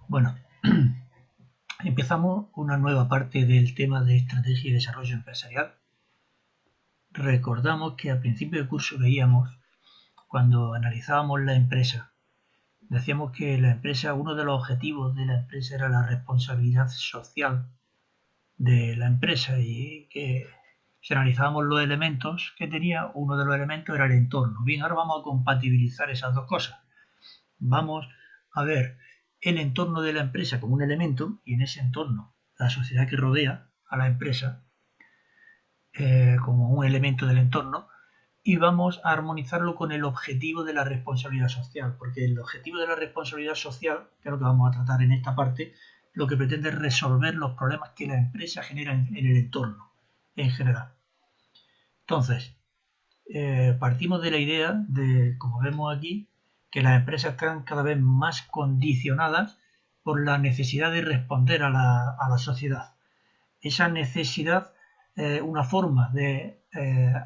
Bueno, empezamos una nueva parte del tema de estrategia y desarrollo empresarial. Recordamos que al principio del curso veíamos, cuando analizábamos la empresa, decíamos que la empresa, uno de los objetivos de la empresa era la responsabilidad social de la empresa y que si analizábamos los elementos que tenía, uno de los elementos era el entorno. Bien, ahora vamos a compatibilizar esas dos cosas. Vamos a ver el entorno de la empresa como un elemento y en ese entorno la sociedad que rodea a la empresa como un elemento del entorno y vamos a armonizarlo con el objetivo de la responsabilidad social, porque el objetivo de la responsabilidad social, que es lo que vamos a tratar en esta parte, lo que pretende es resolver los problemas que la empresa genera en el entorno en general. Entonces, partimos de la idea de, como vemos aquí, que las empresas están cada vez más condicionadas por la necesidad de responder a la sociedad. Esa necesidad es una forma de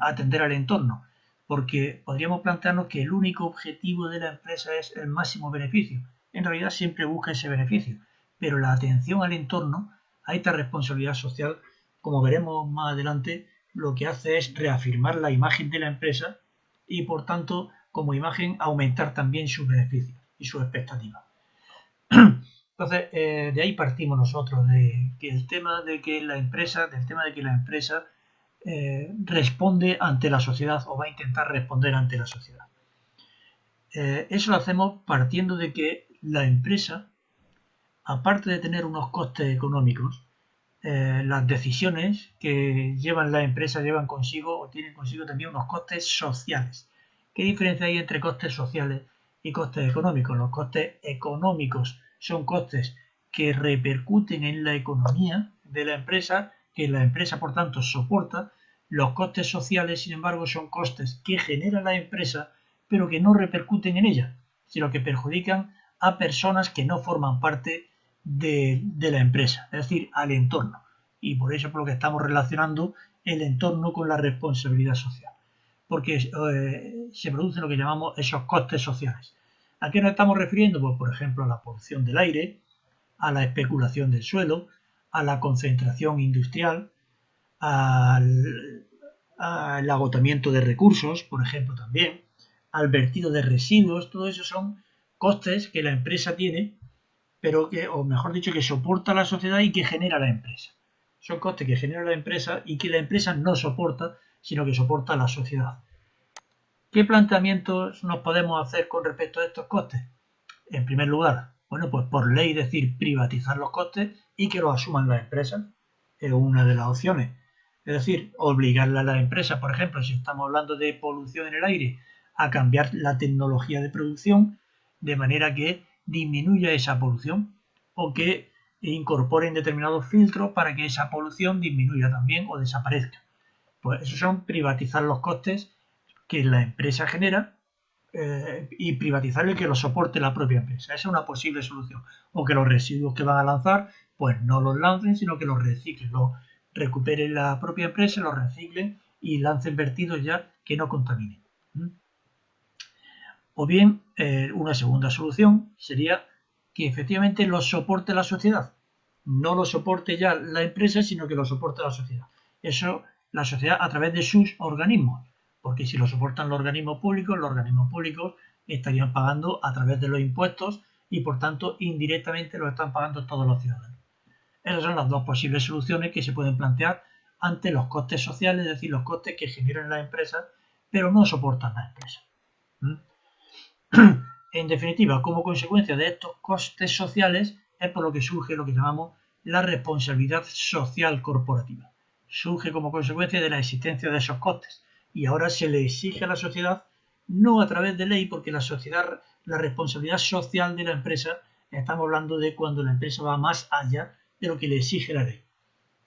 atender al entorno, porque podríamos plantearnos que el único objetivo de la empresa es el máximo beneficio. En realidad siempre busca ese beneficio, pero la atención al entorno, a esta responsabilidad social, como veremos más adelante, lo que hace es reafirmar la imagen de la empresa y por tanto como imagen aumentar también sus beneficios y sus expectativas. Entonces, de ahí partimos nosotros, de que el tema de que la empresa, responde ante la sociedad o va a intentar responder ante la sociedad. Eso lo hacemos partiendo de que la empresa, aparte de tener unos costes económicos, las decisiones que llevan la empresa llevan consigo o tienen consigo también unos costes sociales. ¿Qué diferencia hay entre costes sociales y costes económicos? Los costes económicos son costes que repercuten en la economía de la empresa, que la empresa por tanto soporta. Los costes sociales, sin embargo, son costes que genera la empresa, pero que no repercuten en ella, sino que perjudican a personas que no forman parte de la empresa, es decir, al entorno. Y por eso es por lo que estamos relacionando el entorno con la responsabilidad social, porque se producen lo que llamamos esos costes sociales. ¿A qué nos estamos refiriendo? Pues, por ejemplo, a la polución del aire, a la especulación del suelo, a la concentración industrial, al agotamiento de recursos, por ejemplo, también, al vertido de residuos. Todo eso son costes que la empresa tiene, pero que, o mejor dicho, que soporta la sociedad y que genera la empresa. Son costes que genera la empresa y que la empresa no soporta, sino que soporta la sociedad. ¿Qué planteamientos nos podemos hacer con respecto a estos costes? En primer lugar, bueno, pues por ley decir privatizar los costes y que los asuman las empresas. Es una de las opciones. Es decir, obligarle a las empresas, por ejemplo, si estamos hablando de polución en el aire, a cambiar la tecnología de producción de manera que disminuya esa polución o que incorporen determinados filtros para que esa polución disminuya también o desaparezca. Pues eso son privatizar los costes que la empresa genera y privatizar el que lo soporte la propia empresa. Esa es una posible solución. O que los residuos que van a lanzar, pues no los lancen, sino que los reciclen, los recuperen la propia empresa, los reciclen y lancen vertidos ya que no contaminen. O bien, una segunda solución sería que efectivamente lo soporte la sociedad. No lo soporte ya la empresa, sino que lo soporte la sociedad. Eso, la sociedad a través de sus organismos. Porque si lo soportan los organismos públicos estarían pagando a través de los impuestos y por tanto indirectamente lo están pagando todos los ciudadanos. Esas son las dos posibles soluciones que se pueden plantear ante los costes sociales, es decir, los costes que generan las empresas, pero no soportan las empresas. En definitiva, como consecuencia de estos costes sociales es por lo que surge lo que llamamos la responsabilidad social corporativa. Surge como consecuencia de la existencia de esos costes y ahora se le exige a la sociedad, no a través de ley, porque la sociedad, la responsabilidad social de la empresa, estamos hablando de cuando la empresa va más allá de lo que le exige la ley.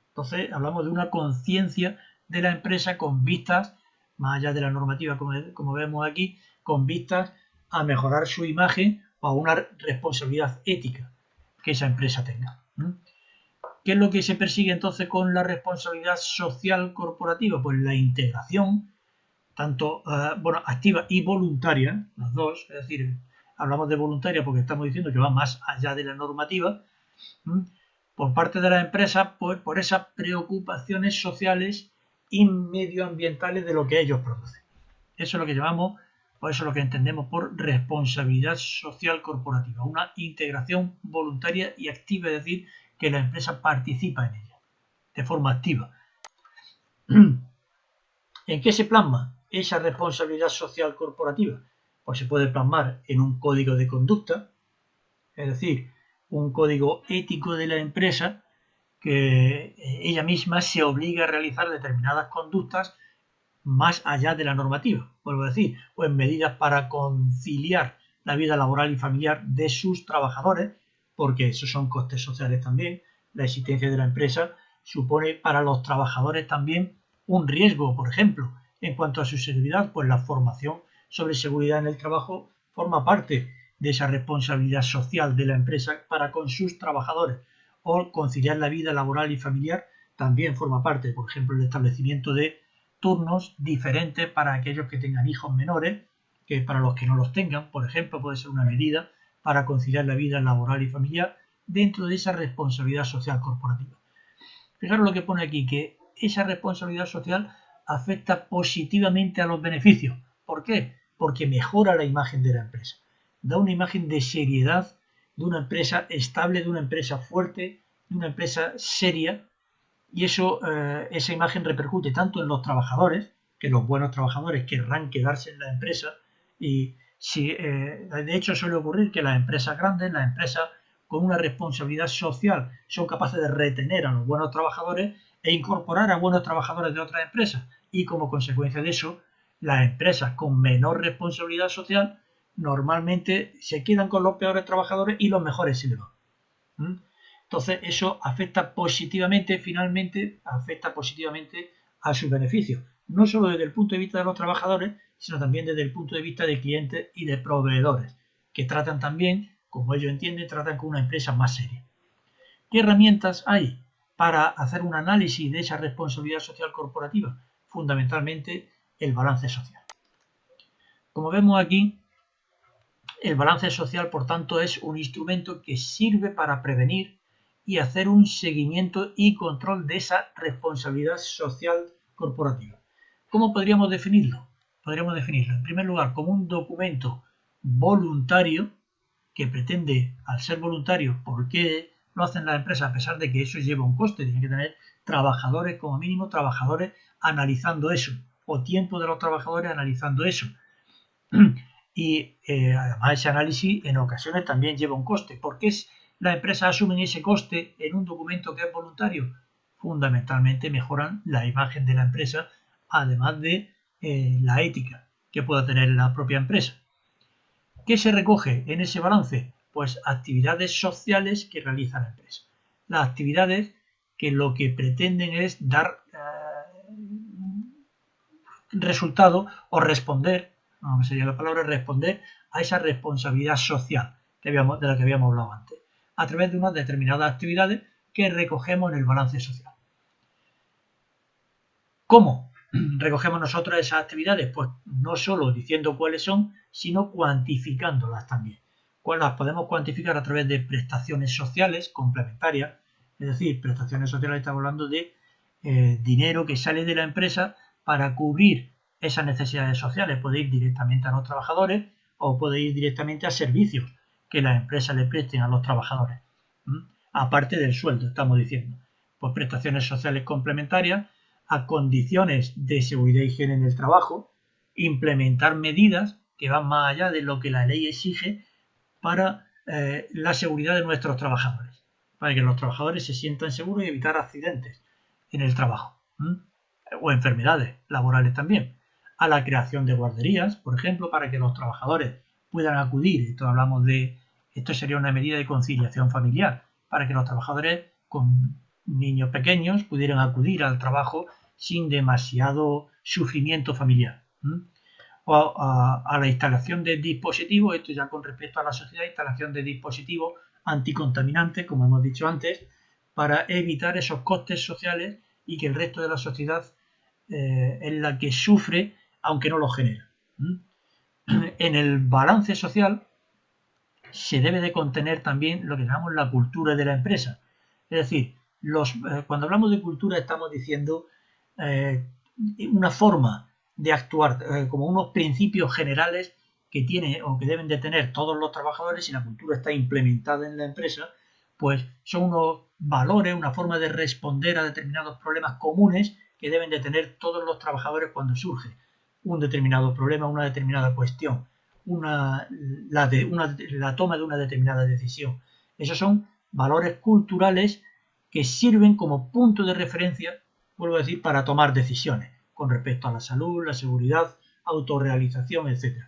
Entonces hablamos de una conciencia de la empresa con vistas, más allá de la normativa como vemos aquí, con vistas a mejorar su imagen o a una responsabilidad ética que esa empresa tenga. ¿Qué es lo que se persigue entonces con la responsabilidad social corporativa? Pues la integración, tanto activa y voluntaria, las dos, es decir, hablamos de voluntaria porque estamos diciendo que va más allá de la normativa, por parte de las empresas por esas preocupaciones sociales y medioambientales de lo que ellos producen. Eso es lo que llamamos, o eso es lo que entendemos por responsabilidad social corporativa, una integración voluntaria y activa, es decir, que la empresa participa en ella de forma activa. ¿En qué se plasma esa responsabilidad social corporativa? Pues se puede plasmar en un código de conducta, es decir, un código ético de la empresa que ella misma se obliga a realizar determinadas conductas más allá de la normativa, vuelvo a decir, o en medidas para conciliar la vida laboral y familiar de sus trabajadores, porque esos son costes sociales también. La existencia de la empresa supone para los trabajadores también un riesgo, por ejemplo, en cuanto a su seguridad, pues la formación sobre seguridad en el trabajo forma parte de esa responsabilidad social de la empresa para con sus trabajadores, o conciliar la vida laboral y familiar también forma parte, por ejemplo, el establecimiento de turnos diferentes para aquellos que tengan hijos menores que para los que no los tengan, por ejemplo, puede ser una medida para conciliar la vida laboral y familiar dentro de esa responsabilidad social corporativa. Fijaros lo que pone aquí, que esa responsabilidad social afecta positivamente a los beneficios. ¿Por qué? Porque mejora la imagen de la empresa. Da una imagen de seriedad, de una empresa estable, de una empresa fuerte, de una empresa seria, y eso, esa imagen repercute tanto en los trabajadores, que los buenos trabajadores querrán quedarse en la empresa, y si, de hecho suele ocurrir que las empresas grandes, las empresas con una responsabilidad social, son capaces de retener a los buenos trabajadores e incorporar a buenos trabajadores de otras empresas, y como consecuencia de eso, las empresas con menor responsabilidad social normalmente se quedan con los peores trabajadores y los mejores se le van. Entonces eso afecta positivamente, finalmente, afecta positivamente a sus beneficios, no solo desde el punto de vista de los trabajadores, sino también desde el punto de vista de clientes y de proveedores, que tratan también, como ellos entienden, tratan con una empresa más seria. ¿Qué herramientas hay para hacer un análisis de esa responsabilidad social corporativa? Fundamentalmente el balance social. Como vemos aquí, el balance social, por tanto, es un instrumento que sirve para prevenir y hacer un seguimiento y control de esa responsabilidad social corporativa. ¿Cómo podríamos definirlo? Podríamos definirlo, en primer lugar, como un documento voluntario que pretende, al ser voluntario, ¿por qué lo hacen las empresas? A pesar de que eso lleva un coste, tienen que tener trabajadores, como mínimo, trabajadores analizando eso, o tiempo de los trabajadores analizando eso. Y además ese análisis en ocasiones también lleva un coste. ¿Por qué las empresas asumen ese coste en un documento que es voluntario? Fundamentalmente mejoran la imagen de la empresa, además de la ética que pueda tener la propia empresa. ¿Qué se recoge en ese balance? Pues actividades sociales que realiza la empresa. Las actividades que lo que pretenden es dar resultado o responder, no sería la palabra, responder a esa responsabilidad social de la que habíamos hablado antes, a través de unas determinadas actividades que recogemos en el balance social. ¿Cómo recogemos nosotros esas actividades? Pues no solo diciendo cuáles son, sino cuantificándolas también. Las podemos cuantificar a través de prestaciones sociales complementarias, es decir, prestaciones sociales, estamos hablando de dinero que sale de la empresa para cubrir esas necesidades sociales. Puede ir directamente a los trabajadores o puede ir directamente a servicios que las empresas le presten a los trabajadores. Aparte del sueldo, estamos diciendo. Pues prestaciones sociales complementarias a condiciones de seguridad y higiene en el trabajo, implementar medidas que van más allá de lo que la ley exige para la seguridad de nuestros trabajadores, para que los trabajadores se sientan seguros y evitar accidentes en el trabajo o enfermedades laborales también. A la creación de guarderías, por ejemplo, para que los trabajadores puedan acudir. Esto sería una medida de conciliación familiar, para que los trabajadores con niños pequeños pudieran acudir al trabajo sin demasiado sufrimiento familiar. O a la instalación de dispositivos, esto ya con respecto a la sociedad, instalación de dispositivos anticontaminantes, como hemos dicho antes, para evitar esos costes sociales y que el resto de la sociedad es la que sufre, aunque no lo genera. En el balance social se debe de contener también lo que llamamos la cultura de la empresa. Es decir, cuando hablamos de cultura estamos diciendo eh, una forma de actuar, como unos principios generales que tiene o que deben de tener todos los trabajadores. Si la cultura está implementada en la empresa, pues son unos valores, una forma de responder a determinados problemas comunes que deben de tener todos los trabajadores cuando surge un determinado problema, una determinada cuestión, la toma de una determinada decisión. Esos son valores culturales que sirven como punto de referencia, vuelvo a decir, para tomar decisiones con respecto a la salud, la seguridad, autorrealización, etc.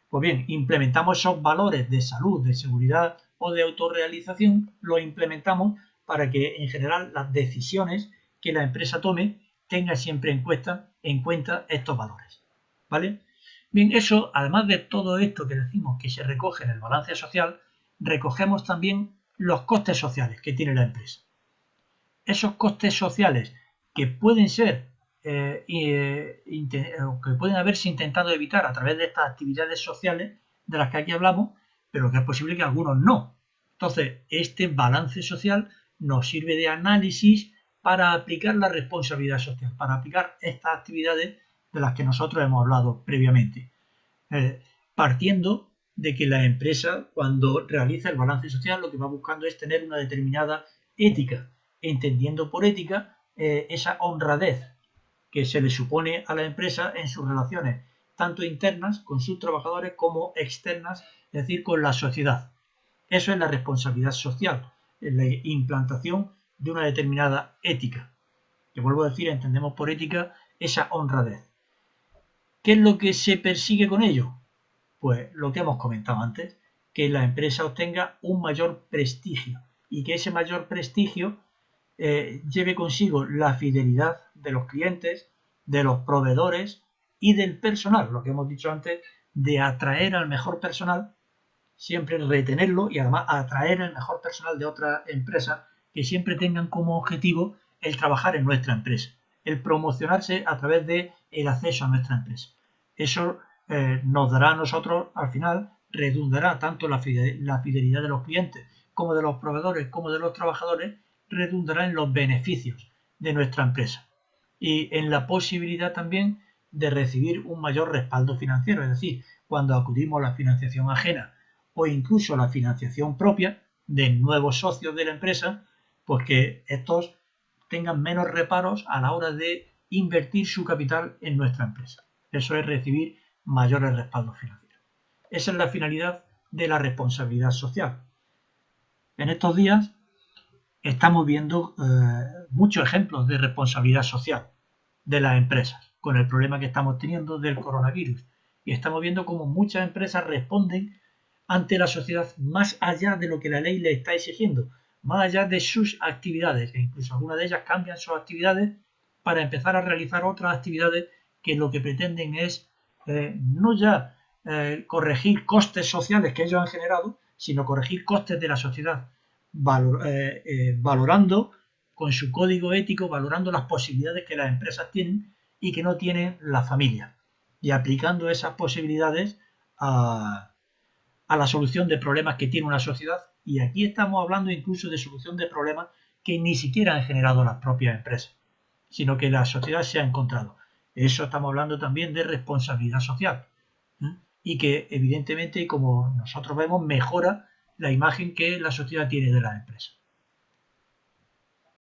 Pues bien, implementamos esos valores de salud, de seguridad o de autorrealización, los implementamos para que en general las decisiones que la empresa tome tengan siempre en cuenta estos valores. ¿Vale? Bien, eso, además de todo esto que decimos que se recoge en el balance social, recogemos también los costes sociales que tiene la empresa. Esos costes sociales que pueden ser que pueden haberse intentado evitar a través de estas actividades sociales de las que aquí hablamos, pero que es posible que algunos no. Entonces, este balance social nos sirve de análisis para aplicar la responsabilidad social, para aplicar estas actividades de las que nosotros hemos hablado previamente, partiendo de que la empresa, cuando realiza el balance social, lo que va buscando es tener una determinada ética, entendiendo por ética esa honradez que se le supone a la empresa en sus relaciones, tanto internas con sus trabajadores como externas, es decir, con la sociedad. Eso es la responsabilidad social, la implantación de una determinada ética, que vuelvo a decir, entendemos por ética esa honradez. ¿Qué es lo que se persigue con ello? Pues lo que hemos comentado antes, que la empresa obtenga un mayor prestigio y que ese mayor prestigio lleve consigo la fidelidad de los clientes, de los proveedores y del personal, lo que hemos dicho antes, de atraer al mejor personal, siempre retenerlo y además atraer el mejor personal de otra empresa que siempre tengan como objetivo el trabajar en nuestra empresa, el promocionarse a través de el acceso a nuestra empresa. Eso nos dará a nosotros, al final, redundará tanto la fidelidad de los clientes como de los proveedores como de los trabajadores, redundará en los beneficios de nuestra empresa y en la posibilidad también de recibir un mayor respaldo financiero, es decir, cuando acudimos a la financiación ajena o incluso la financiación propia de nuevos socios de la empresa, pues que estos tengan menos reparos a la hora de invertir su capital en nuestra empresa. Eso es recibir mayores respaldos financieros. Esa es la finalidad de la responsabilidad social. En estos días estamos viendo muchos ejemplos de responsabilidad social de las empresas con el problema que estamos teniendo del coronavirus. Y estamos viendo cómo muchas empresas responden ante la sociedad más allá de lo que la ley les está exigiendo, más allá de sus actividades, e incluso algunas de ellas cambian sus actividades para empezar a realizar otras actividades que lo que pretenden es no ya corregir costes sociales que ellos han generado, sino corregir costes de la sociedad, valorando con su código ético, valorando las posibilidades que las empresas tienen y que no tienen la familia, y aplicando esas posibilidades a la solución de problemas que tiene una sociedad. Y aquí estamos hablando incluso de solución de problemas que ni siquiera han generado las propias empresas, sino que la sociedad se ha encontrado. Eso estamos hablando también de responsabilidad social, ¿eh? Y que evidentemente, como nosotros vemos, mejora la imagen que la sociedad tiene de las empresas.